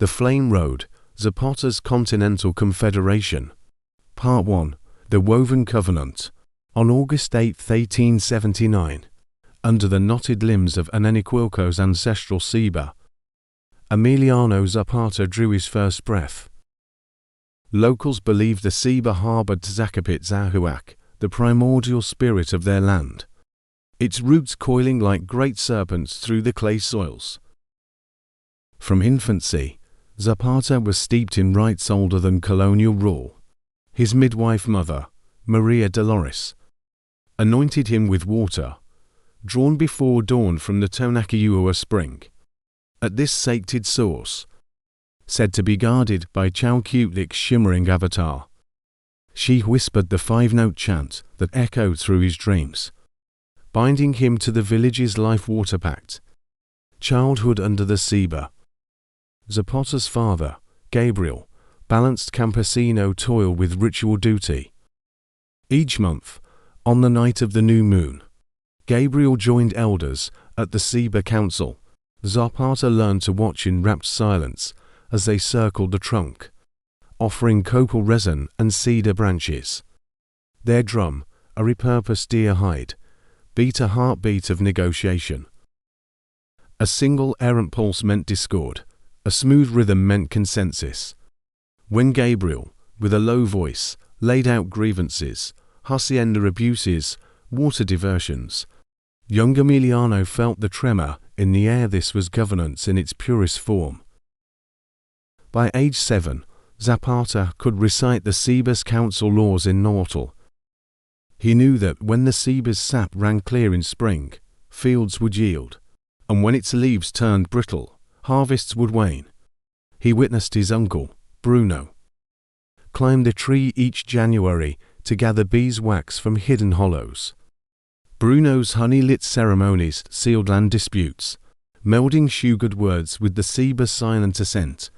The Flame Road, Zapata's Continental Confederation. Part 1. The Woven Covenant. On August 8, 1879, under the knotted limbs of Aneniquilco's ancestral ceiba, Emiliano Zapata drew his first breath. Locals believed the ceiba harbored Zacapitzahuac, the primordial spirit of their land, its roots coiling like great serpents through the clay soils. From infancy, Zapata was steeped in rites older than colonial rule. His midwife mother, Maria Dolores, anointed him with water, drawn before dawn from the Tonakiua spring. At this sacred source, said to be guarded by Chowcutlic's shimmering avatar, she whispered the five-note chant that echoed through his dreams, binding him to the village's life-water pact. Childhood under the ceiba. Zapata's father, Gabriel, balanced campesino toil with ritual duty. Each month, on the night of the new moon, Gabriel joined elders at the ceiba council. Zapata learned to watch in rapt silence as they circled the trunk, offering copal resin and cedar branches. Their drum, a repurposed deer hide, beat a heartbeat of negotiation. A single errant pulse meant discord, a smooth rhythm meant consensus. When Gabriel, with a low voice, laid out grievances, hacienda abuses, water diversions, young Emiliano felt the tremor in the air. This was governance in its purest form. By age 7, Zapata could recite the ceiba's council laws in Nahuatl. He knew that when the ceiba's sap ran clear in spring, fields would yield, and when its leaves turned brittle, harvests would wane. He witnessed his uncle, Bruno, climb the tree each January to gather beeswax from hidden hollows. Bruno's honey-lit ceremonies sealed land disputes, melding sugared words with the ceiba's silent assent,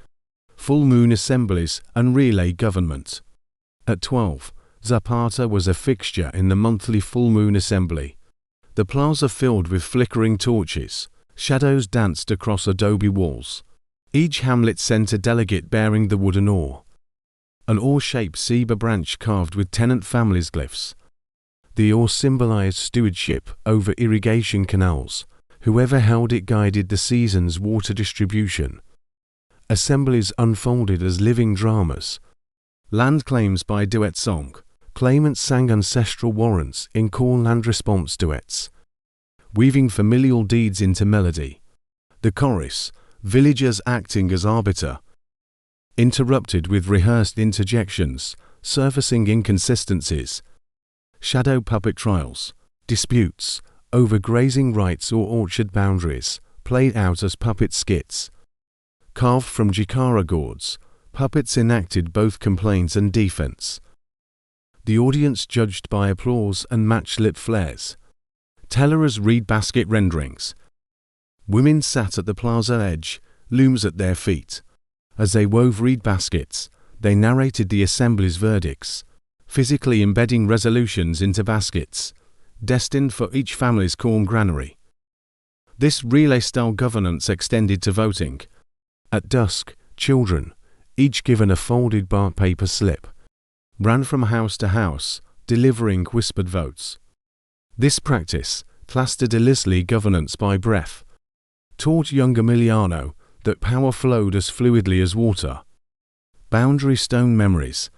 full moon assemblies and relay government. At 12, Zapata was a fixture in the monthly full moon assembly. The plaza filled with flickering torches, shadows danced across adobe walls. Each hamlet sent a delegate bearing the wooden oar, an oar-shaped ceiba branch carved with tenant families' glyphs. The oar symbolized stewardship over irrigation canals. Whoever held it guided the season's water distribution. Assemblies unfolded as living dramas. Land claims by duet song. Claimants sang ancestral warrants in call land response duets, weaving familial deeds into melody. The chorus, villagers acting as arbiter, interrupted with rehearsed interjections, surfacing inconsistencies. Shadow puppet trials, disputes over grazing rights or orchard boundaries, played out as puppet skits. Carved from jikara gourds, puppets enacted both complaints and defense. The audience judged by applause and match-lit flares. Tellers read basket renderings. Women sat at the plaza edge, looms at their feet. As they wove reed baskets, they narrated the assembly's verdicts, physically embedding resolutions into baskets, destined for each family's corn granary. This relay-style governance extended to voting. At dusk, children, each given a folded bark paper slip, ran from house to house, delivering whispered votes. This practice, classed deliciously governance by breath, taught young Emiliano that power flowed as fluidly as water. Boundary stone memories.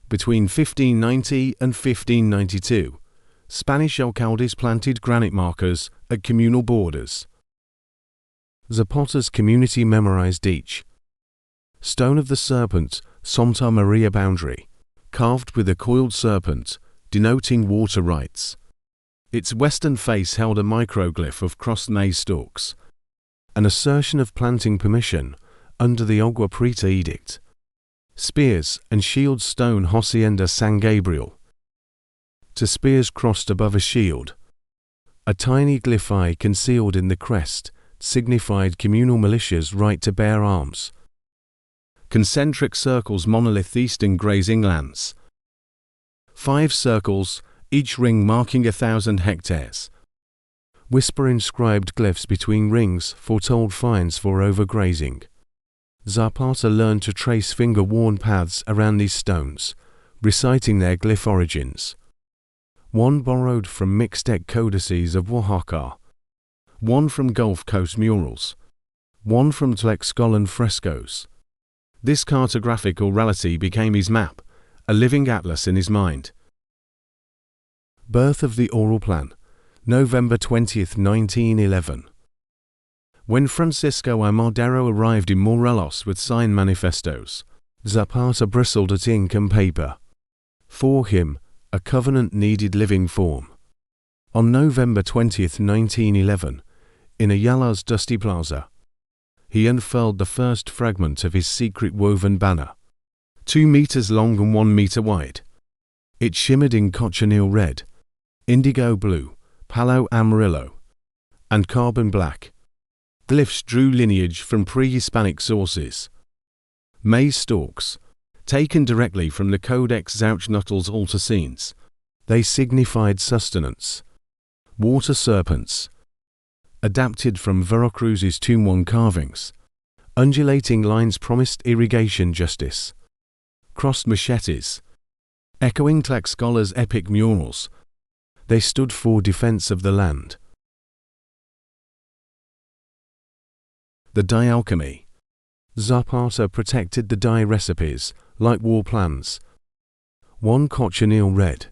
Between 1590 and 1592, Spanish alcaldes planted granite markers at communal borders. Zapata's community memorized each stone of the serpent Santa Maria boundary, carved with a coiled serpent, denoting water rights. Its western face held a microglyph of crossed maize stalks, an assertion of planting permission under the Agua Prieta edict. Spears and shield stone Hacienda San Gabriel. To spears crossed above a shield, a tiny glyph concealed in the crest signified communal militia's right to bear arms. Concentric circles monolith eastern grazing lands. 5 circles, each ring marking 1,000 hectares. Whisper inscribed glyphs between rings foretold fines for overgrazing. Zapata learned to trace finger-worn paths around these stones, reciting their glyph origins. One borrowed from Mixtec codices of Oaxaca, one from Gulf Coast murals, one from Tlaxcalan frescoes. This cartographic orality became his map, a living atlas in his mind. Birth of the oral plan, November 20, 1911. When Francisco I. Madero arrived in Morelos with signed manifestos, Zapata bristled at ink and paper. For him, a covenant needed living form. On November 20, 1911, in Ayala's dusty plaza, he unfurled the first fragment of his secret woven banner, 2 meters long and 1 meter wide. It shimmered in cochineal red, indigo blue, palo amarillo, and carbon black. Glyphs drew lineage from pre-Hispanic sources. Maize stalks, taken directly from the Codex Zauchnuttle's altar scenes, they signified sustenance. Water serpents, adapted from Veracruz's Tumon carvings, undulating lines promised irrigation justice. Crossed machetes, echoing Tlaxcala's epic murals, they stood for defense of the land. The dye alchemy. Zapata protected the dye recipes, like war plans. 1 cochineal red.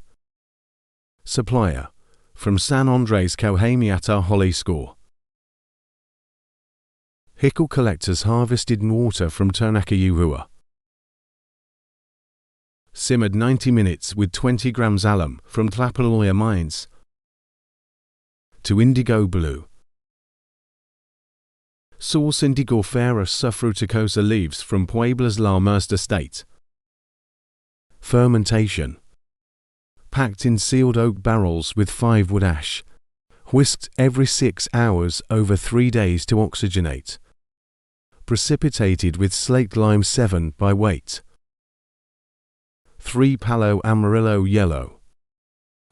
Supplier, from San Andres Cauhamiata Holly Score. Hickle collectors harvested water from Tonacayuhua. Simmered 90 minutes with 20 grams alum from Tlapaloya mines. To indigo blue. Source Indigofera subfruticosa leaves from Puebla's La Merced estate. Fermentation. Packed in sealed oak barrels with 5 wood ash. Whisked every 6 hours over 3 days to oxygenate. Precipitated with slaked lime 7 by weight. 3 palo amarillo yellow.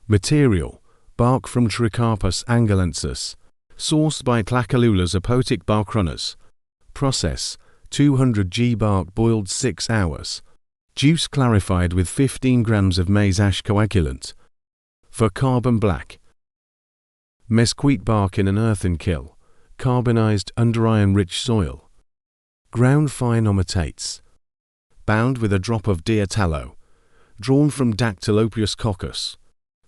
Material. Bark from Tricarpus angolensis. Sourced by Tlacalula's apotic bark runners. Process, 200 g bark boiled 6 hours. Juice clarified with 15 grams of maize ash coagulant. For carbon black. Mesquite bark in an earthen kiln, carbonized under iron-rich soil. Ground fine ometates. Bound with a drop of deer tallow. Drawn from Dactylopius coccus.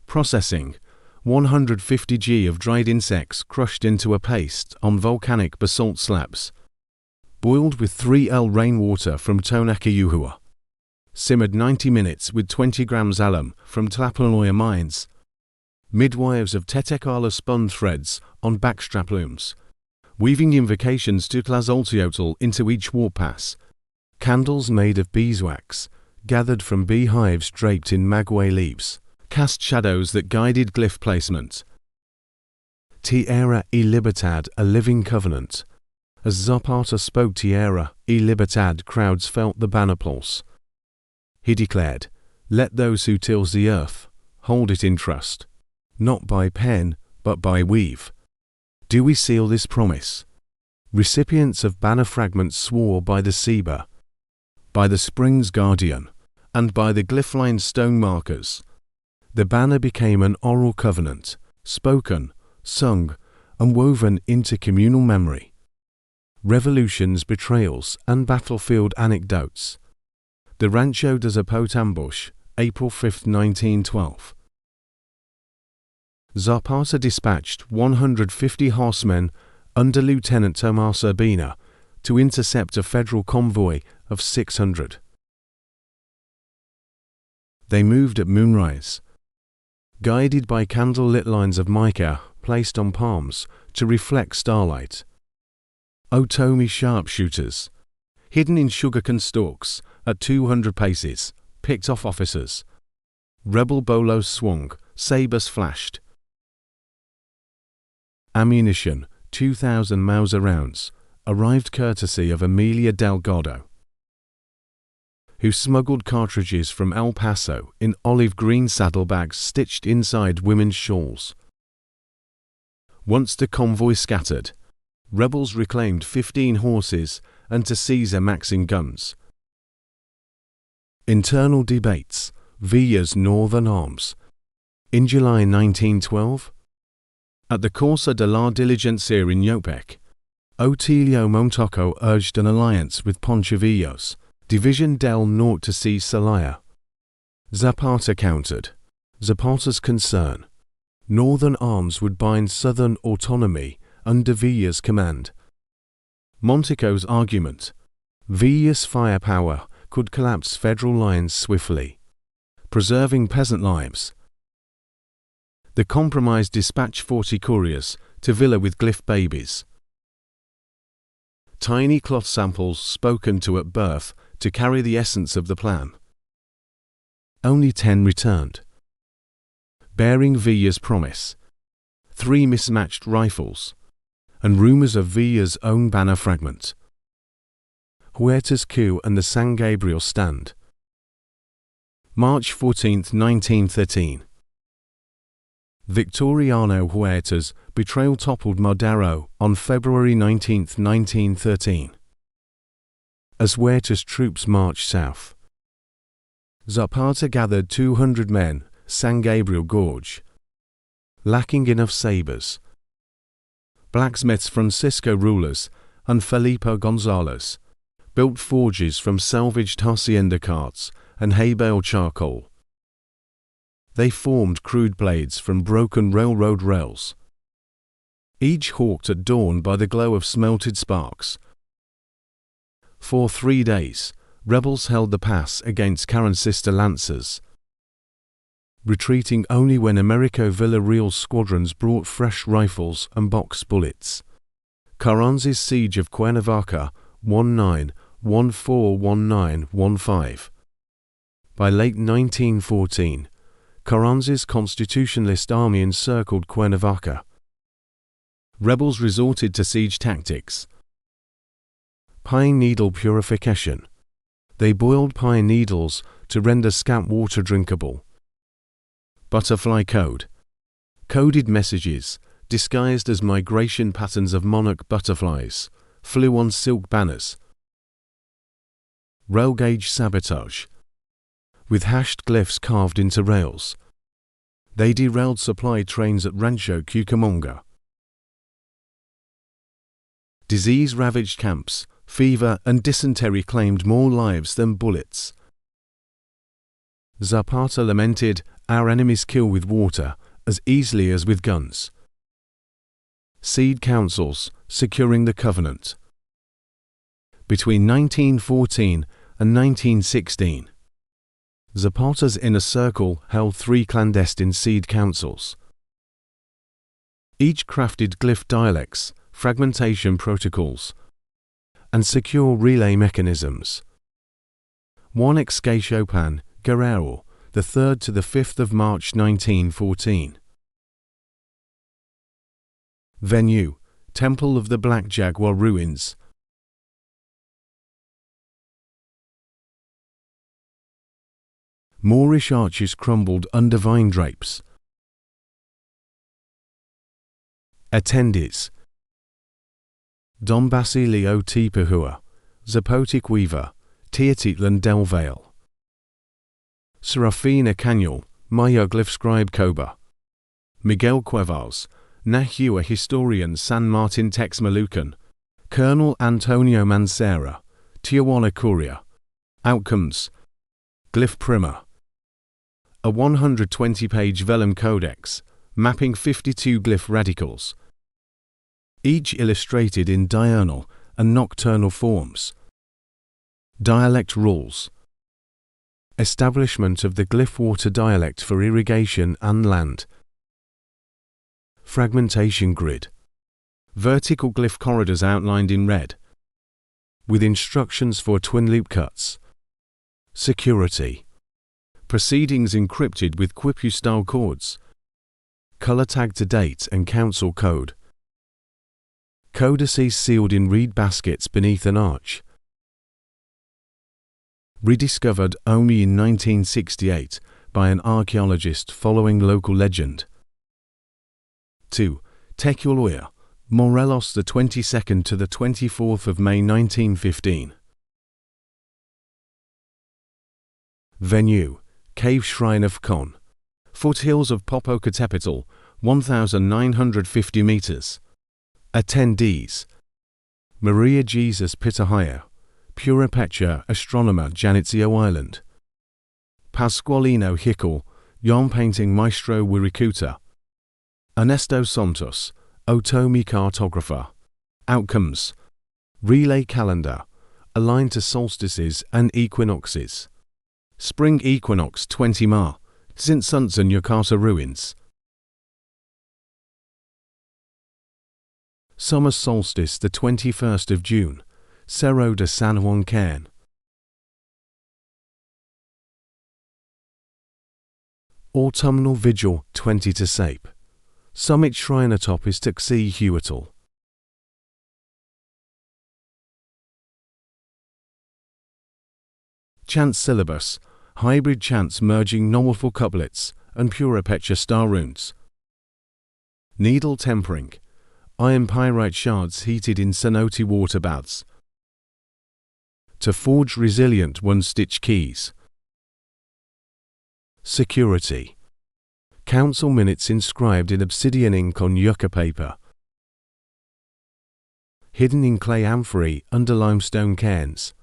Processing, 150 g of dried insects crushed into a paste on volcanic basalt slabs. Boiled with 3L rainwater from Tonacayuhua. Simmered 90 minutes with 20 grams alum from Tlapaloya mines. Midwives of Tetecala spun threads on backstrap looms, weaving invocations to Tlazolteotl into each warp pass. Candles made of beeswax, gathered from beehives draped in maguey leaves, cast shadows that guided glyph placement. Tierra y Libertad, a living covenant. As Zapata spoke Tierra y Libertad, crowds felt the banner pulse. He declared, "Let those who tills the earth hold it in trust, not by pen, but by weave." Do we seal this promise? Recipients of banner fragments swore by the Seba, by the spring's guardian, and by the glyph-lined stone markers. The banner became an oral covenant, spoken, sung, and woven into communal memory. Revolutions, betrayals, and battlefield anecdotes. The Rancho de Zapote ambush, April 5, 1912. Zapata dispatched 150 horsemen under Lieutenant Tomás Urbina to intercept a federal convoy of 600. They moved at moonrise, guided by candle-lit lines of mica placed on palms to reflect starlight. Otomi sharpshooters, hidden in sugarcane stalks at 200 paces, picked off officers. Rebel bolos swung, sabers flashed. Ammunition, 2,000 Mauser rounds, arrived courtesy of Emilia Delgado, who smuggled cartridges from El Paso in olive green saddlebags stitched inside women's shawls. Once the convoy scattered, rebels reclaimed 15 horses and to seize their Maxim guns. Internal debates, Villa's Northern Arms. In July 1912, at the Corsa de la Diligencia in Yopec, Otilio Montoco urged an alliance with Ponchavillos, Division del Norte to seize Celaya. Zapata countered. Zapata's concern: Northern arms would bind Southern autonomy under Villa's command. Montoco's argument: Villa's firepower could collapse federal lines swiftly, preserving peasant lives. The compromise dispatched 40 couriers to Villa with glyph babies. Tiny cloth samples spoken to at birth to carry the essence of the plan. Only 10 returned, bearing Villa's promise, 3 mismatched rifles, and rumors of Villa's own banner fragment. Huerta's coup and the San Gabriel stand. March 14, 1913. Victoriano Huerta's betrayal toppled Madero on February 19, 1913. As Huerta's troops marched south, Zapata gathered 200 men, San Gabriel Gorge. Lacking enough sabers, blacksmiths Francisco Rulers and Felipe Gonzalez built forges from salvaged hacienda carts and hay bale charcoal. They formed crude blades from broken railroad rails, each hawked at dawn by the glow of smelted sparks. For 3 days, rebels held the pass against Carrancista lancers, retreating only when Americo Villarreal's squadrons brought fresh rifles and box bullets. Carranza's siege of Cuernavaca, 1914-1915. By late 1914, Carranza's constitutionalist army encircled Cuernavaca. Rebels resorted to siege tactics. Pine needle purification. They boiled pine needles to render scant water drinkable. Butterfly code. Coded messages, disguised as migration patterns of monarch butterflies, flew on silk banners. Rail gauge sabotage. With hashed glyphs carved into rails, they derailed supply trains at Rancho Cucamonga. Disease-ravaged camps, fever and dysentery claimed more lives than bullets. Zapata lamented, "Our enemies kill with water as easily as with guns." Seed councils securing the covenant. Between 1914 and 1916, Zapata's inner circle held 3 clandestine seed councils. Each crafted glyph dialects, fragmentation protocols, and secure relay mechanisms. One ex Chopin, Guerrero, the 3rd to the 5th of March 1914. Venue: Temple of the Black Jaguar ruins. Moorish arches crumbled under vine drapes. Attendees: Don Basilio Tipahua, Zapotic weaver, Teotitlan del Valle. Serafina Cañol, Maya glyph scribe Coba. Miguel Cuevas, Nahua historian San Martin Texmelucan. Colonel Antonio Mancera, Tijuana Curia. Outcomes: Glyph Primer. A 120-page vellum codex, mapping 52 glyph radicals, each illustrated in diurnal and nocturnal forms. Dialect rules. Establishment of the glyph water dialect for irrigation and land. Fragmentation grid. Vertical glyph corridors outlined in red, with instructions for twin loop cuts. Security. Proceedings encrypted with Quipu-style codes. Color tagged to date and council code. Codices sealed in reed baskets beneath an arch. Rediscovered only in 1968 by an archaeologist following local legend. 2. Tecualoya, Morelos, the 22nd to the 24th of May 1915. Venue: Cave Shrine of Kon. Foothills of Popocatépetl, 1,950 meters. Attendees: Maria Jesus Pitahaya, Purepecha astronomer, Janitzio Island. Pasqualino Hickel, yarn painting maestro, Wirikuta. Ernesto Santos, Otomi cartographer. Outcomes: relay calendar, aligned to solstices and equinoxes. Spring equinox 20 Ma, Zinsunza Yukata ruins. Summer solstice the 21st of June, Cerro de San Juan Cairn. Autumnal vigil 20 to Sape. Summit shrine atop is Tuxi Huatl. Chant syllabus: hybrid chants merging novelful couplets and Purepecha star runes. Needle tempering: iron pyrite shards heated in cenote water baths to forge resilient one-stitch keys. Security: council minutes inscribed in obsidian ink on yucca paper, hidden in clay amphorae under limestone cairns.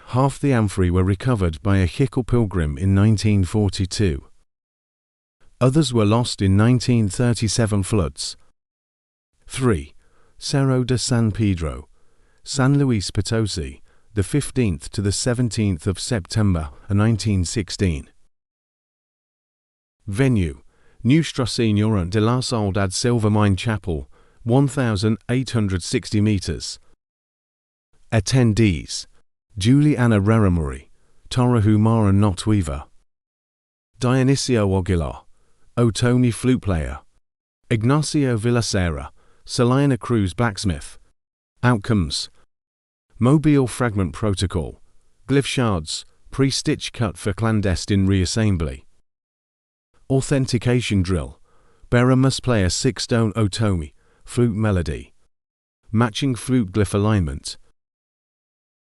Half the amphorae were recovered by a Hickel pilgrim in 1942. Others were lost in 1937 floods. 3. Cerro de San Pedro, San Luis Potosi, the 15th to the 17th of September 1916. Venue: Nuestra Señora de la Soledad Silvermine Chapel, 1,860 meters. Attendees: Juliana Reramuri, Torahu Mara Notweaver. Dionisio Aguilar, Otomi flute player. Ignacio Villasera, Salina Cruz blacksmith. Outcomes: Mobile fragment protocol, glyph shards, pre-stitch cut for clandestine reassembly. Authentication drill: bearer must play a 6-tone otomi flute melody, matching flute glyph alignment.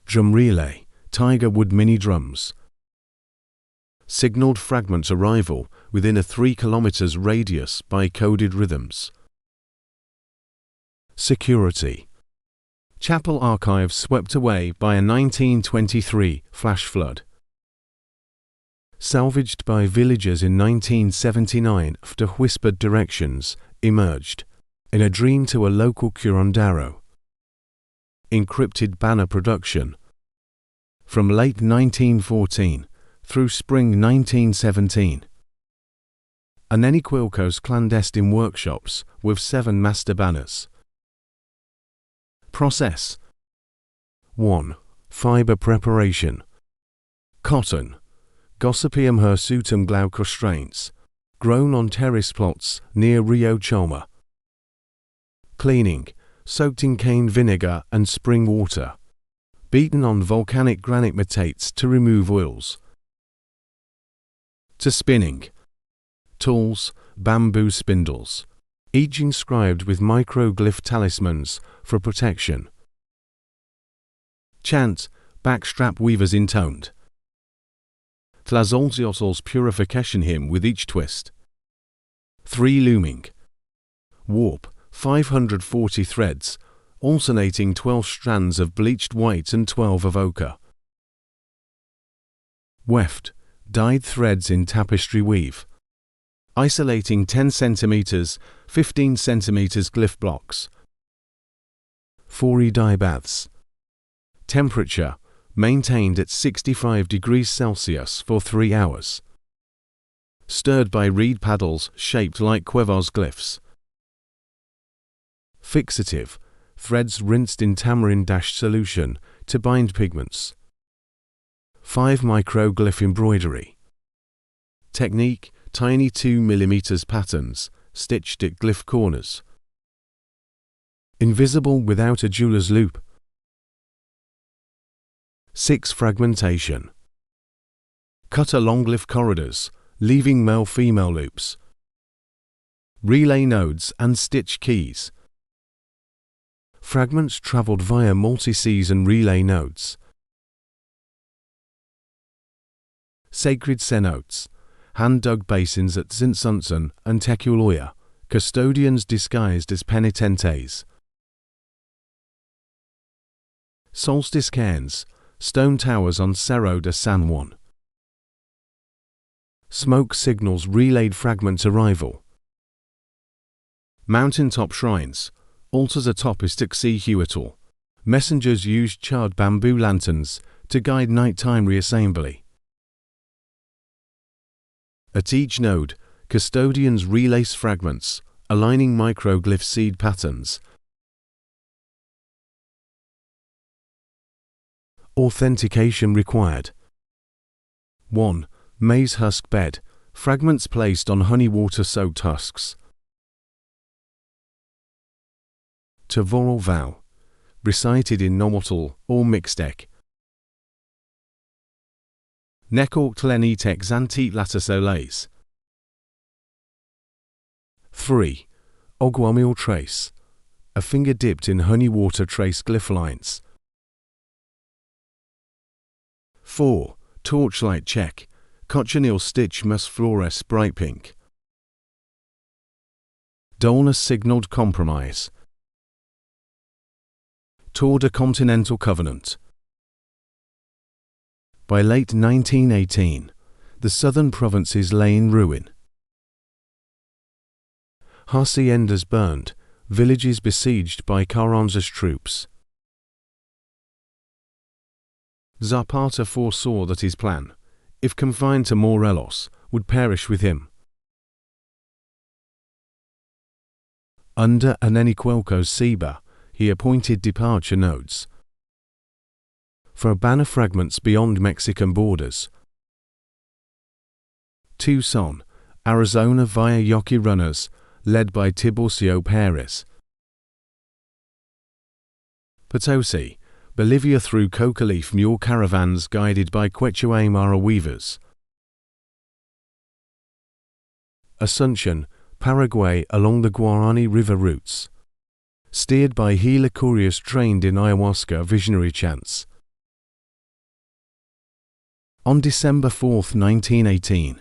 Drum relay: tiger wood mini drums. Signaled fragment arrival within a 3 km radius by coded rhythms. Security: chapel archives swept away by a 1923 flash flood. Salvaged by villagers in 1979 after whispered directions emerged in a dream to a local curandero. Encrypted banner production from late 1914 through spring 1917. Aneniquilco's clandestine workshops with 7 master banners. Process: 1. Fiber preparation. Cotton, Gossypium hirsutum glaucostrains, grown on terrace plots near Rio Cholma. Cleaning, soaked in cane vinegar and spring water, beaten on volcanic granite metates to remove oils. To spinning, tools, bamboo spindles, each inscribed with microglyph talismans for protection. Chant, backstrap weavers intoned. Tlazolziotl's purification hymn with each twist. 3 looming. Warp, 540 threads, alternating 12 strands of bleached white and 12 of ochre. Weft, dyed threads in tapestry weave. Isolating 10 cm, 15 cm glyph blocks. 4 dye baths. Temperature, maintained at 65 degrees Celsius for 3 hours. Stirred by reed paddles shaped like Cuevas glyphs. Fixative, threads rinsed in tamarind-dashed solution to bind pigments. 5 microglyph embroidery. Technique, tiny 2 mm patterns, stitched at glyph corners. Invisible without a jeweler's loop. 6 fragmentation. Cut along glyph corridors, leaving male-female loops. Relay nodes and stitch keys. Fragments traveled via multi-season relay nodes. Sacred cenotes, hand-dug basins at Zinsunsun and Tekuloya, custodians disguised as penitentes. Solstice cairns, stone towers on Cerro de San Juan. Smoke signals relayed fragment arrival. Mountaintop shrines, altars atop Istikci-Huatl. Messengers used charred bamboo lanterns to guide nighttime reassembly. At each node, custodians relace fragments, aligning microglyph seed patterns. Authentication required. 1. Maize husk bed, fragments placed on honey water-soaked husks. Tavoral vow, recited in Nahuatl or Mixtec. Nekok tlenitek zantit latasoles. 3. Ogwamil trace, a finger dipped in honey water trace glyph lines. 4. Torchlight check, cochineal stitch must fluoresce bright pink. Dullness signaled compromise. Tour de Continental Covenant. By late 1918, the southern provinces lay in ruin. Haciendas burned, villages besieged by Carranza's troops. Zapata foresaw that his plan, if confined to Morelos, would perish with him. Under Anenicuelco's Seba, he appointed departure nodes for banner fragments beyond Mexican borders. Tucson, Arizona via Yaqui runners, led by Tiburcio Perez. Potosi, Bolivia through coca leaf mule caravans guided by Quechua Aymara weavers. Asunción, Paraguay along the Guarani River routes, steered by Gila couriers trained in ayahuasca visionary chants. On December 4, 1918,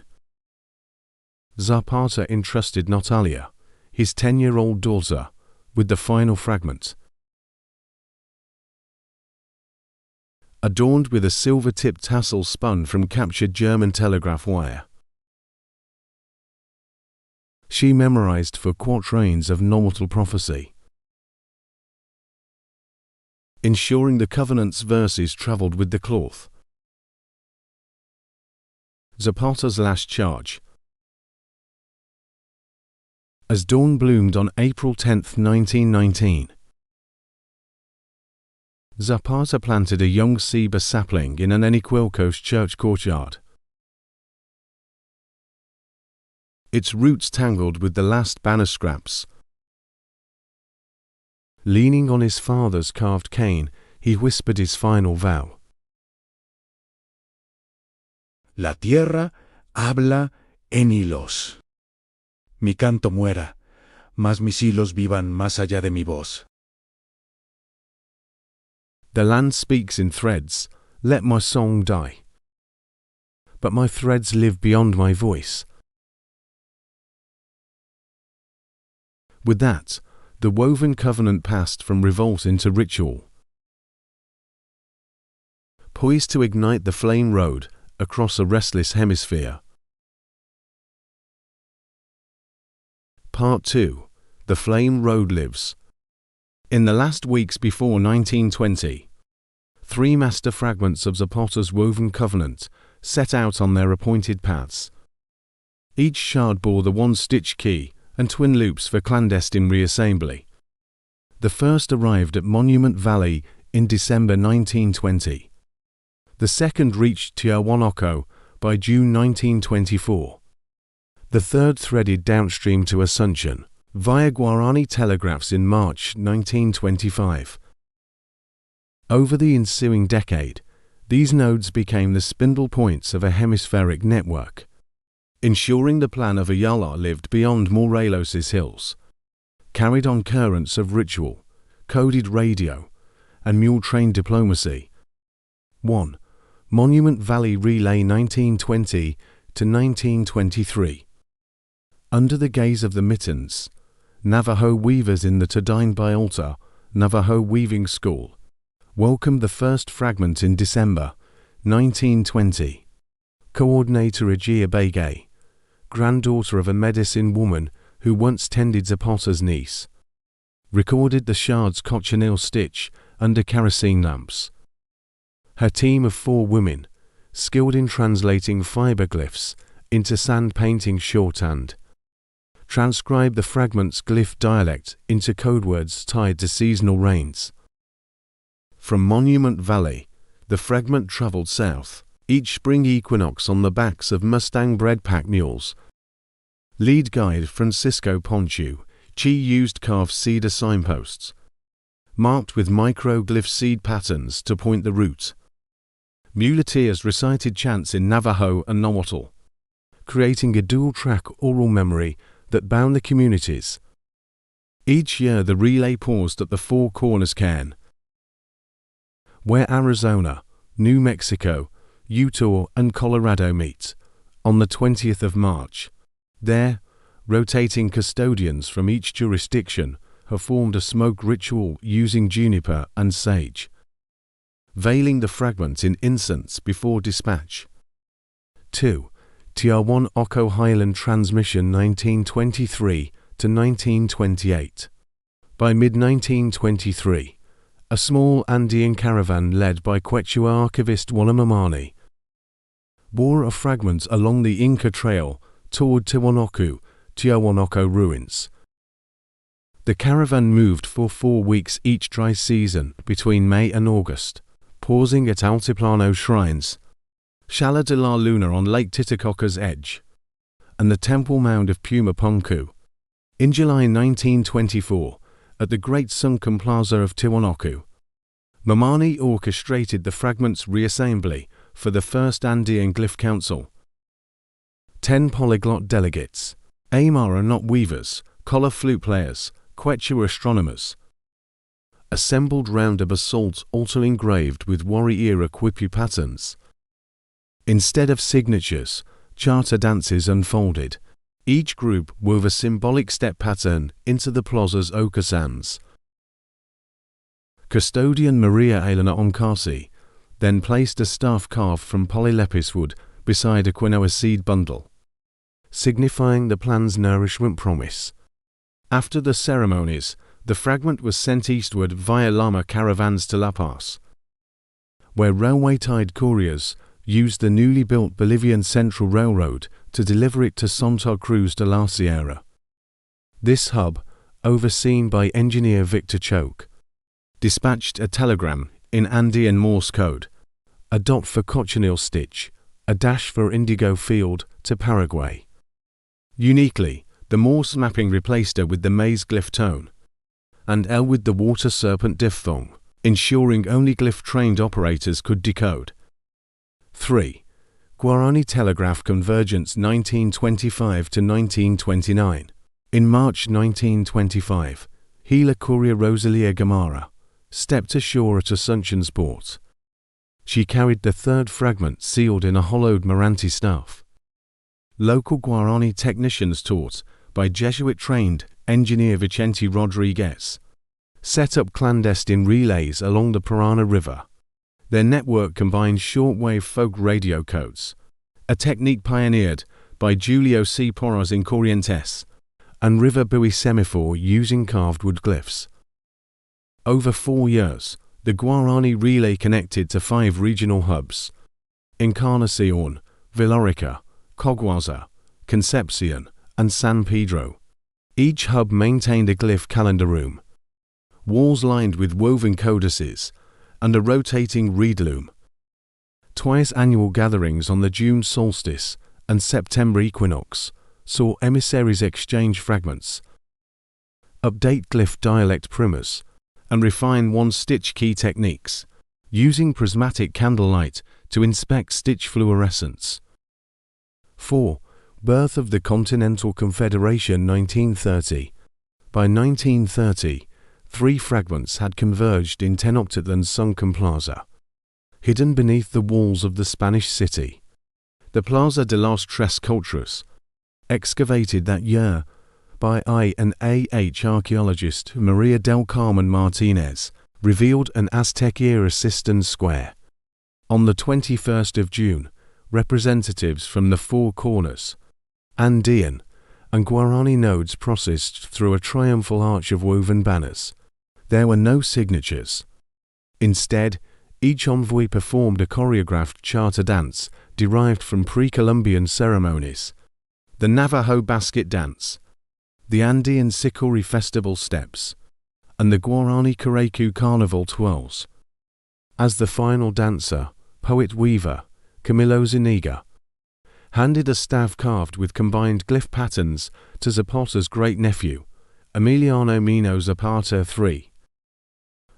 Zapata entrusted Natalia, his 10-year-old daughter, with the final fragment. Adorned with a silver-tipped tassel spun from captured German telegraph wire, she memorized for quatrains of Nahuatl prophecy, ensuring the covenant's verses traveled with the cloth. Zapata's last charge. As dawn bloomed on April 10, 1919, Zapata planted a young ceiba sapling in Anenicuelco's church courtyard. Its roots tangled with the last banner scraps. Leaning on his father's carved cane, he whispered his final vow. La tierra habla en hilos. Mi canto muera, mas mis hilos vivan más allá de mi voz. The land speaks in threads, let my song die. But my threads live beyond my voice. With that, the woven covenant passed from revolt into ritual. Poised to ignite the flame road across a restless hemisphere. Part 2. The Flame Road Lives. In the last weeks before 1920, 3 master fragments of Zapata's woven covenant set out on their appointed paths. Each shard bore the 1-stitch key and twin loops for clandestine reassembly. The first arrived at Monument Valley in December 1920. The second reached Tiahuanaco by June 1924. The third threaded downstream to Asunción, via Guarani telegraphs in March 1925. Over the ensuing decade, these nodes became the spindle points of a hemispheric network, ensuring the plan of Ayala lived beyond Morelos's hills, carried on currents of ritual, coded radio, and mule train diplomacy. 1. Monument Valley Relay 1920 to 1923. Under the gaze of the mittens, Navajo weavers in the Tadine Bialta Navajo Weaving School welcomed the first fragment in December 1920. Coordinator Ajia Begay, granddaughter of a medicine woman who once tended Zapata's niece, recorded the shard's cochineal stitch under kerosene lamps. Her team of 4 women, skilled in translating fiber glyphs into sand painting shorthand, transcribed the fragment's glyph dialect into codewords tied to seasonal rains. From Monument Valley, the fragment traveled south, each spring equinox on the backs of Mustang-bred pack mules. Lead guide Francisco Ponchu, Chi used carved cedar signposts, marked with microglyph seed patterns to point the route. Muleteers recited chants in Navajo and Nahuatl, creating a dual-track oral memory that bound the communities. Each year the relay paused at the Four Corners Cairn, where Arizona, New Mexico, Utah and Colorado meet, on the 20th of March. There, rotating custodians from each jurisdiction have formed a smoke ritual using juniper and sage, veiling the fragment in incense before dispatch. 2. Tiawan Oko Highland Transmission 1923 to 1928. By mid-1923, a small Andean caravan led by Quechua archivist Walamamani bore a fragment along the Inca Trail toward Tiawanoko ruins. The caravan moved for 4 weeks each dry season between May and August, pausing at Altiplano shrines, Chala de la Luna on Lake Titicaca's edge, and the Temple Mound of Puma Punku. In July 1924, at the Great Sunken Plaza of Tiwanaku, Mamani orchestrated the fragment's reassembly for the First Andean Glyph Council. 10 polyglot delegates, Aymara knot weavers, collar flute players, Quechua astronomers, assembled round a basalt altar engraved with warrior quipu patterns. Instead of signatures, charter dances unfolded. Each group wove a symbolic step pattern into the plaza's ochre sands. Custodian Maria Elena Onkasi then placed a staff carved from polylepis wood beside a quinoa seed bundle, signifying the plan's nourishment promise. After the ceremonies, the fragment was sent eastward via llama caravans to La Paz, where railway-tied couriers used the newly built Bolivian Central Railroad to deliver it to Santa Cruz de la Sierra. This hub, overseen by engineer Victor Choke, dispatched a telegram in Andean Morse code, a dot for cochineal stitch, a dash for indigo field, to Paraguay. Uniquely, the Morse mapping replaced her with the maize glyph tone, and L with the water serpent diphthong, ensuring only glyph-trained operators could decode. 3. Guarani Telegraph Convergence 1925 to 1929. In March 1925, Gila courier Rosalia Gamara stepped ashore at Asuncion's port. She carried the 3rd fragment sealed in a hollowed Marante staff. Local Guarani technicians taught by Jesuit-trained engineer Vicente Rodriguez set up clandestine relays along the Parana River. Their network combined shortwave folk radio codes, a technique pioneered by Julio C. Porras in Corrientes, and river buoy semaphore using carved wood glyphs. Over 4 years, the Guarani relay connected to 5 regional hubs: Encarnacion, Villarica, Coguaza, Concepcion, and San Pedro. Each hub maintained a glyph calendar room, walls lined with woven codices, and a rotating reed loom. Twice annual gatherings on the June solstice and September equinox saw emissaries exchange fragments, update glyph dialect primers, and refine one-stitch key techniques, using prismatic candlelight to inspect stitch fluorescence. 4. Birth of the Continental Confederation 1930. By 1930, 3 fragments had converged in Tenochtitlan's sunken plaza, hidden beneath the walls of the Spanish city. The Plaza de los Tres Culturas, excavated that year by I&AH archaeologist Maria del Carmen Martinez, revealed an Aztec-era cistern square. On the 21st of June, representatives from the 4 corners, Andean and Guarani nodes processed through a triumphal arch of woven banners. There were no signatures. Instead, each envoy performed a choreographed charter dance derived from pre-Columbian ceremonies: the Navajo basket dance, the Andean Sicori festival steps, and the Guarani Carecu carnival twirls. As the final dancer, poet-weaver Camilo Zuniga handed a staff carved with combined glyph patterns to Zapata's great-nephew, Emiliano Zapata III.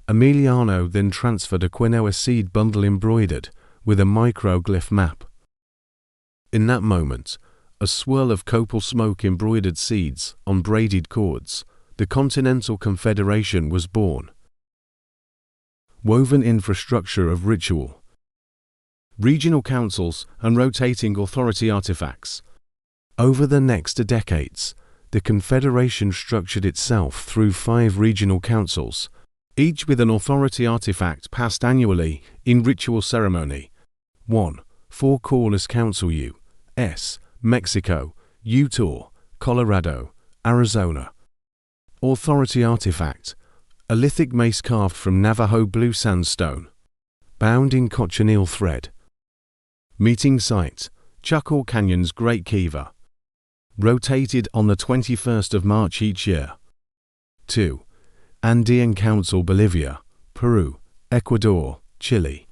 Emiliano then transferred a quinoa seed bundle embroidered with a microglyph map. In that moment, a swirl of copal smoke embroidered seeds on braided cords, the Continental Confederation was born. Woven infrastructure of ritual, regional councils and rotating authority artifacts. Over the next decades, the Confederation structured itself through 5 regional councils, each with an authority artifact passed annually in ritual ceremony. 1. 4 Corners Council U.S., Mexico, Utah, Colorado, Arizona. Authority artifact: a lithic mace carved from Navajo blue sandstone, bound in cochineal thread. Meeting site: Chaco Canyon's Great Kiva. Rotated on the 21st of March each year. 2. Andean Council Bolivia, Peru, Ecuador, Chile.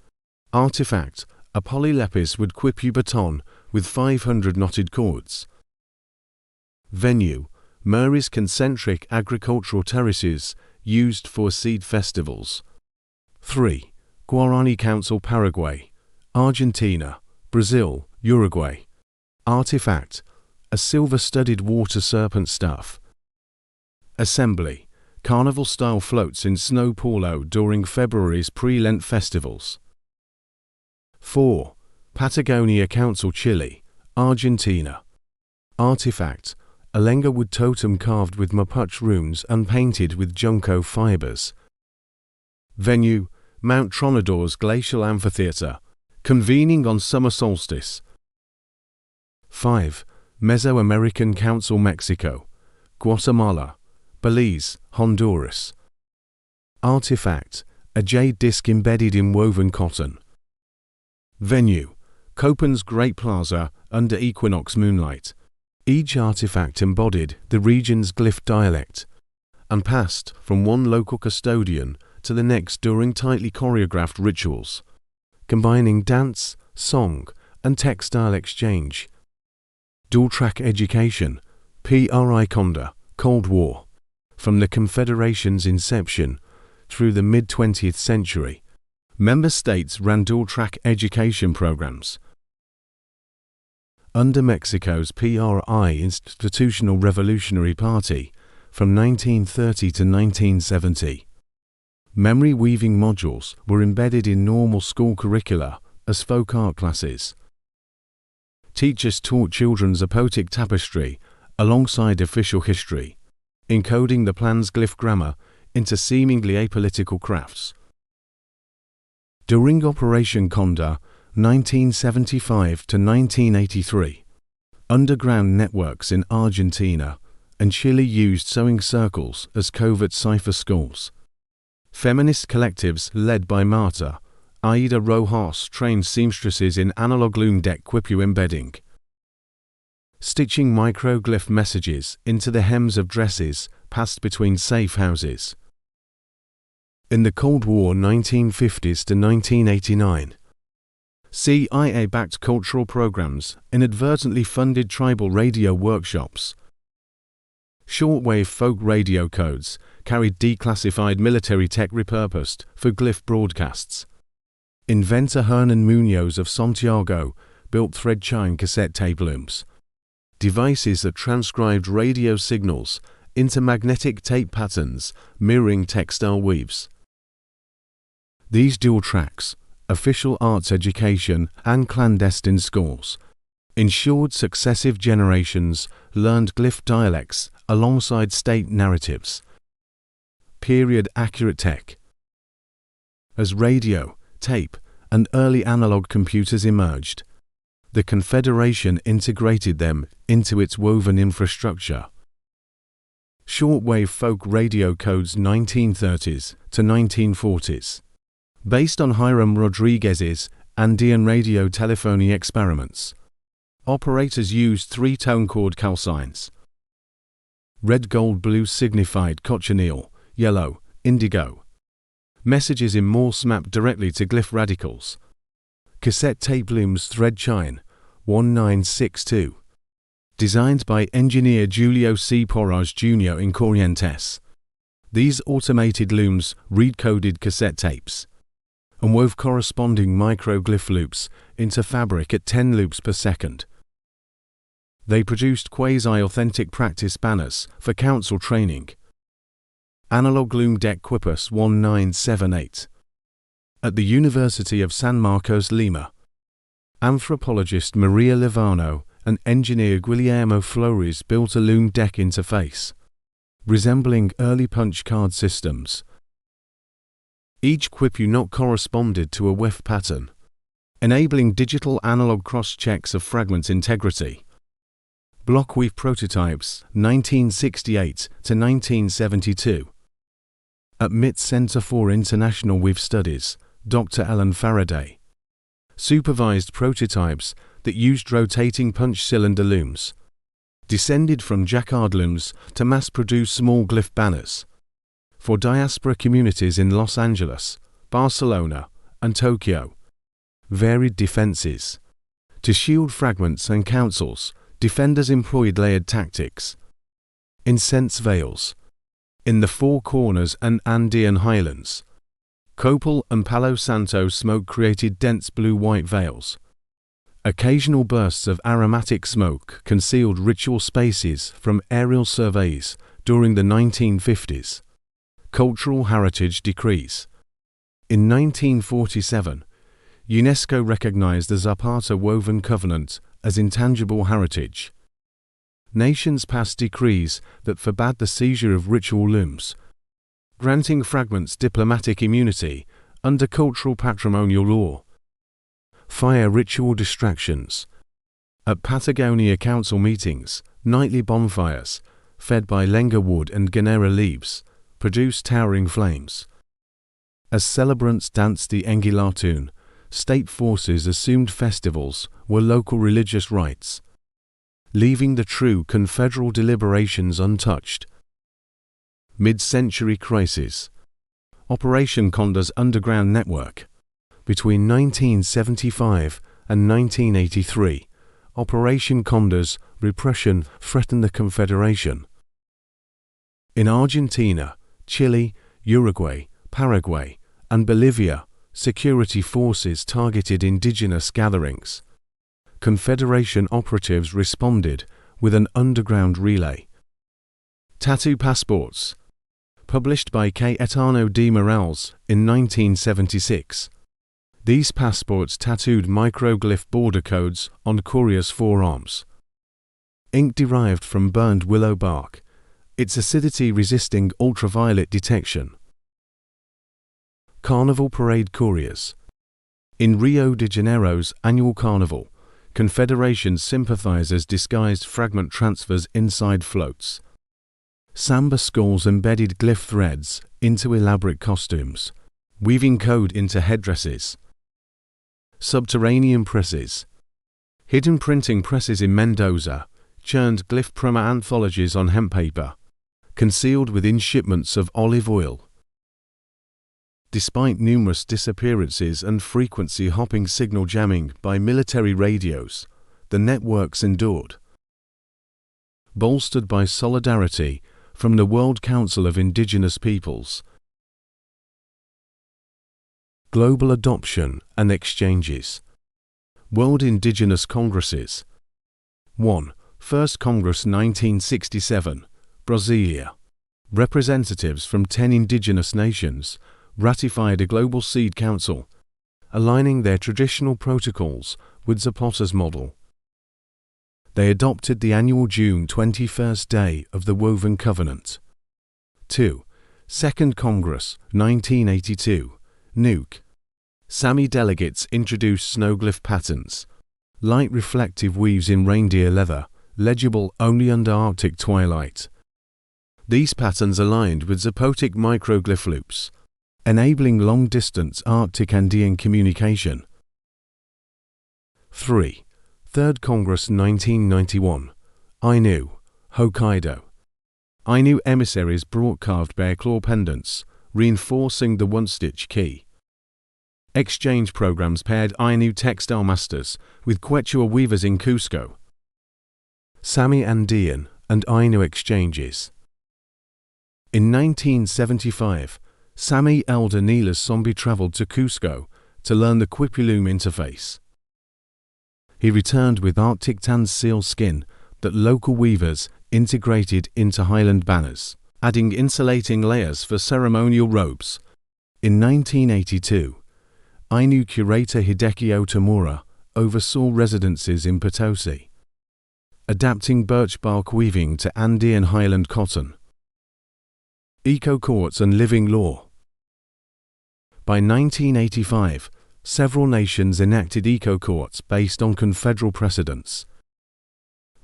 Artifact: a polylepis wood quipu baton with 500 knotted cords. Venue: Murray's concentric agricultural terraces used for seed festivals. 3. Guarani Council Paraguay, Argentina, Brazil, Uruguay. Artifact: a silver-studded water serpent staff. Assembly: carnival-style floats in snow polo during February's pre-Lent festivals. 4. Patagonia Council Chile, Argentina. Artifact: a lenga wood totem carved with Mapuche runes and painted with junco fibers. Venue: Mount Tronador's glacial amphitheater, convening on summer solstice. 5. Mesoamerican Council Mexico, Guatemala, Belize, Honduras. Artifact: a jade disc embedded in woven cotton. Venue: Copen's Great Plaza under equinox moonlight. Each artifact embodied the region's glyph dialect and passed from one local custodian to the next during tightly choreographed rituals, combining dance, song, and textile exchange. Dual-track education, PRI Conda, Cold War. From the Confederation's inception through the mid-20th century, member states ran dual-track education programs. Under Mexico's PRI Institutional Revolutionary Party from 1930 to 1970, memory weaving modules were embedded in normal school curricula as folk art classes. Teachers taught children Zapotic tapestry alongside official history, encoding the plan's glyph grammar into seemingly apolitical crafts. During Operation Conda, 1975 to 1983, underground networks in Argentina and Chile used sewing circles as covert cipher schools. Feminist collectives led by Marta Aida Rojas trained seamstresses in analog loom deck quipu embedding, stitching microglyph messages into the hems of dresses passed between safe houses. In the Cold War 1950s to 1989, CIA-backed cultural programs inadvertently funded tribal radio workshops. Shortwave folk radio codes carried declassified military tech repurposed for glyph broadcasts. Inventor Hernan Munoz of Santiago built thread chime cassette tape looms, devices that transcribed radio signals into magnetic tape patterns mirroring textile weaves. These dual tracks, official arts education and clandestine schools, ensured successive generations learned glyph dialects alongside state narratives. Period-accurate tech. As radio, tape, and early analog computers emerged, the Confederation integrated them into its woven infrastructure. Shortwave folk radio codes 1930s to 1940s, based on Hiram Rodriguez's Andean radio telephony experiments. Operators used three-tone chord calcines. Red, gold, blue signified cochineal, yellow, indigo. Messages in Morse mapped directly to glyph radicals. Cassette tape looms thread chine 1962. Designed by engineer Julio C. Porras Jr. in Corrientes. These automated looms read-coded cassette tapes and wove corresponding microglyph loops into fabric at 10 loops per second. They produced quasi-authentic practice banners for council training. Analog loom deck Quipus 1978. At the University of San Marcos, Lima, anthropologist Maria Livano and engineer Guillermo Flores built a loom deck interface, resembling early punch card systems. Each quipu corresponded to a WEF pattern, enabling digital analog cross-checks of fragment integrity. BlockWeave prototypes 1968 to 1972. At MIT Center for International Weave Studies, Dr. Ellen Faraday supervised prototypes that used rotating punch cylinder looms, descended from jacquard looms to mass-produce small glyph banners for diaspora communities in Los Angeles, Barcelona, and Tokyo. Varied defenses. To shield fragments and councils, defenders employed layered tactics. Incense veils. In the Four Corners and Andean highlands, copal and Palo Santo smoke created dense blue-white veils. Occasional bursts of aromatic smoke concealed ritual spaces from aerial surveys during the 1950s. Cultural Heritage Decrees. In 1947, UNESCO recognized the Zapata Woven Covenant as intangible heritage. Nations passed decrees that forbade the seizure of ritual looms, granting fragments diplomatic immunity under cultural patrimonial law. Fire ritual distractions. At Patagonia Council meetings, nightly bonfires, fed by lenga wood and ganera leaves, produced towering flames. As celebrants danced the Engilatun, state forces assumed festivals were local religious rites, leaving the true confederal deliberations untouched. Mid-century crisis. Operation Condor's underground network. Between 1975 and 1983, Operation Condor's repression threatened the Confederation. In Argentina, Chile, Uruguay, Paraguay, and Bolivia, security forces targeted indigenous gatherings. Confederation operatives responded with an underground relay. Tattoo passports. Published by Cayetano D. Morales in 1976. These passports tattooed microglyph border codes on couriers' forearms. Ink derived from burned willow bark, its acidity resisting ultraviolet detection. Carnival Parade Couriers. In Rio de Janeiro's annual carnival, Confederation sympathizers disguised fragment transfers inside floats. Samba skulls embedded glyph threads into elaborate costumes, weaving code into headdresses. Subterranean presses. Hidden printing presses in Mendoza churned glyph promo anthologies on hemp paper, concealed within shipments of olive oil. Despite numerous disappearances and frequency-hopping signal jamming by military radios, the networks endured. Bolstered by solidarity from the World Council of Indigenous Peoples. Global adoption and exchanges. World Indigenous Congresses. 1. First Congress 1967, Brasília. Representatives from 10 indigenous nations ratified a global seed council, aligning their traditional protocols with Zapata's model. They adopted the annual June 21st Day of the Woven Covenant. 2. Second Congress, 1982, Nuuk. Sámi delegates introduced snowglyph patterns, light reflective weaves in reindeer leather, legible only under Arctic twilight. These patterns aligned with Zapotic microglyph loops, enabling long-distance Arctic Andean communication. 3. Third Congress 1991, Ainu, Hokkaido. Ainu emissaries brought carved bear claw pendants, reinforcing the one-stitch key. Exchange programs paired Ainu textile masters with Quechua weavers in Cusco. Sámi and Ainu exchanges. In 1975, Sámi elder Neela's Sombi traveled to Cusco to learn the Quipiloom interface. He returned with Arctic tan seal skin that local weavers integrated into highland banners, adding insulating layers for ceremonial robes. In 1982, Ainu curator Hideki Otomura oversaw residences in Potosi, adapting birch bark weaving to Andean highland cotton. Eco-courts and living law. By 1985, several nations enacted eco-courts based on confederal precedents.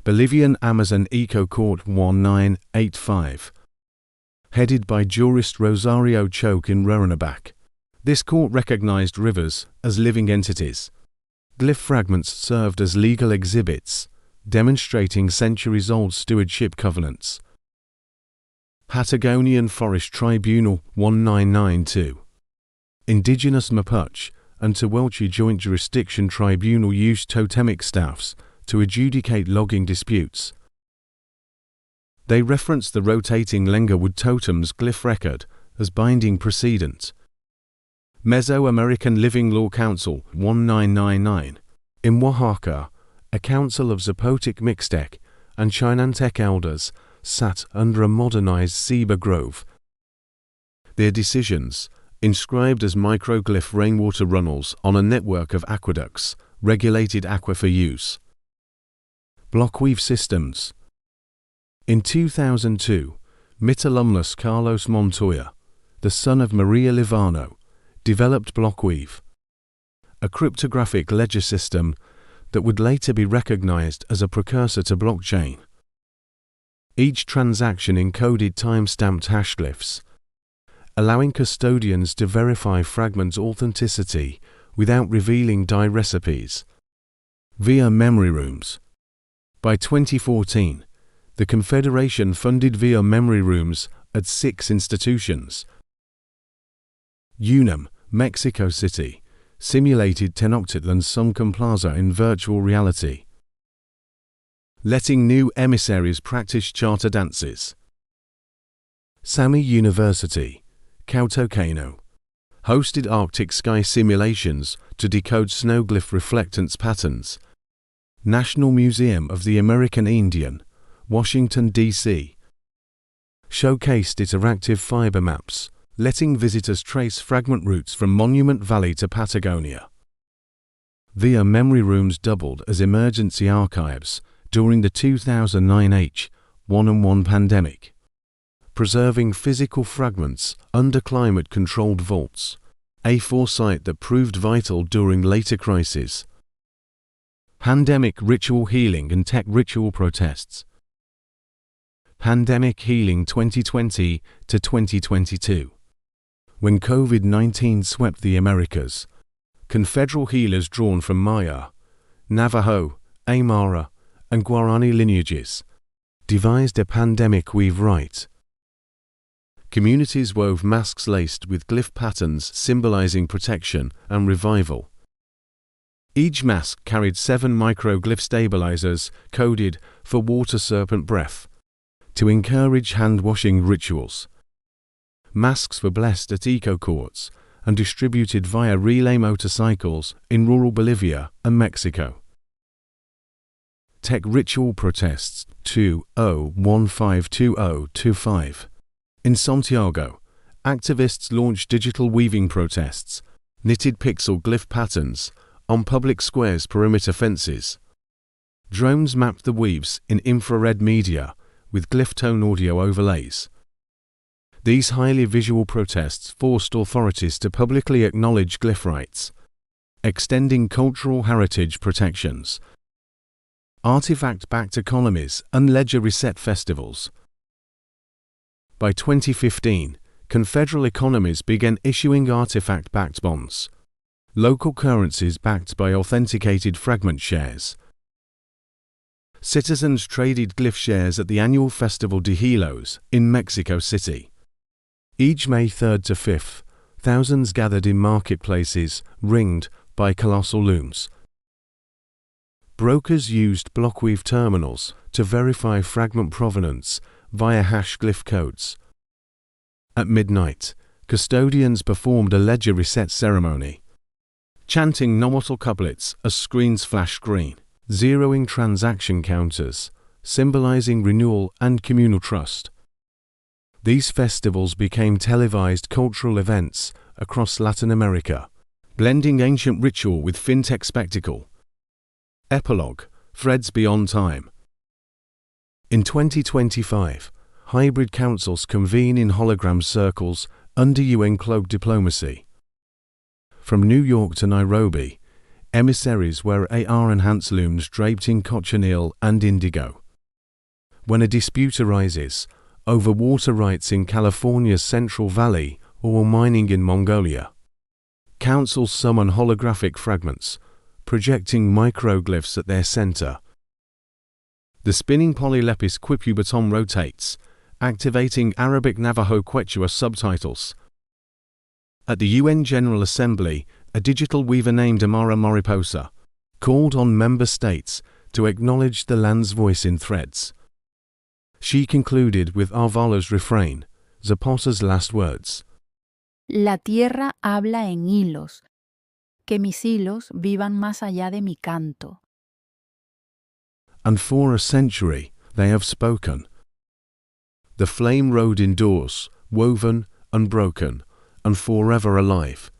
Bolivian Amazon Eco-Court 1985, headed by jurist Rosario Choke in Roranebaque. This court recognized rivers as living entities. Glyph fragments served as legal exhibits, demonstrating centuries-old stewardship covenants. Patagonian Forest Tribunal 1992. Indigenous Mapuche and Tehuelche Joint Jurisdiction Tribunal used totemic staffs to adjudicate logging disputes. They referenced the rotating Lengawood totem's glyph record as binding precedent. Mesoamerican Living Law Council 1999. In Oaxaca, a council of Zapotic Mixtec and Chinantec elders sat under a modernized ceiba grove. Their decisions, inscribed as microglyph rainwater runnels on a network of aqueducts, regulated aquifer use. BlockWeave systems. In 2002, MIT alumnus Carlos Montoya, the son of Maria Livano, developed BlockWeave, a cryptographic ledger system that would later be recognized as a precursor to blockchain. Each transaction encoded time-stamped hashglyphs, allowing custodians to verify fragment authenticity without revealing die recipes. Via memory rooms. By 2014, the Confederation funded via memory rooms at 6 institutions. UNAM, Mexico City, simulated Tenochtitlan Sunken Plaza in virtual reality, letting new emissaries practice charter dances. Sámi University, Hokkaido, hosted Arctic sky simulations to decode snowglyph reflectance patterns. National Museum of the American Indian, Washington, D.C., showcased interactive fiber maps, letting visitors trace fragment routes from Monument Valley to Patagonia. Via memory rooms doubled as emergency archives during the 2009 H1N1 pandemic, preserving physical fragments under climate-controlled vaults, a foresight that proved vital during later crises. Pandemic ritual healing and tech ritual protests. Pandemic healing 2020 to 2022. When COVID-19 swept the Americas, confederal healers drawn from Maya, Navajo, Aymara, and Guarani lineages devised a pandemic weave rite. Communities wove masks laced with glyph patterns symbolizing protection and revival. Each mask carried 7 microglyph stabilizers coded for water serpent breath to encourage hand-washing rituals. Masks were blessed at eco-courts and distributed via relay motorcycles in rural Bolivia and Mexico. Tech ritual protests 20152025. In Santiago, activists launched digital weaving protests, knitted pixel glyph patterns on public squares' perimeter fences. Drones mapped the weaves in infrared media with glyph tone audio overlays. These highly visual protests forced authorities to publicly acknowledge glyph rights, extending cultural heritage protections. Artifact-backed economies and ledger reset festivals. By 2015, confederal economies began issuing artifact-backed bonds, local currencies backed by authenticated fragment shares. Citizens traded glyph shares at the annual Festival de Hilos in Mexico City. Each May 3rd to 5th, thousands gathered in marketplaces ringed by colossal looms. Brokers used BlockWeave terminals to verify fragment provenance via hash glyph codes. At midnight, custodians performed a ledger reset ceremony, chanting Nomad couplets as screens flashed green, zeroing transaction counters, symbolizing renewal and communal trust. These festivals became televised cultural events across Latin America, blending ancient ritual with fintech spectacle. Epilogue: Threads Beyond Time. In 2025, hybrid councils convene in hologram circles under UN cloak diplomacy. From New York to Nairobi, emissaries wear AR-enhanced looms draped in cochineal and indigo. When a dispute arises over water rights in California's Central Valley or mining in Mongolia, councils summon holographic fragments, projecting microglyphs at their center. The spinning polylepis quipubaton rotates, activating Arabic Navajo Quechua subtitles. At the UN General Assembly, a digital weaver named Amara Mariposa called on member states to acknowledge the land's voice in threads. She concluded with Arvalo's refrain, Zapata's last words. La tierra habla en hilos, que mis hilos vivan más allá de mi canto. And for a century they have spoken. The flame road endures, woven, unbroken, and forever alive.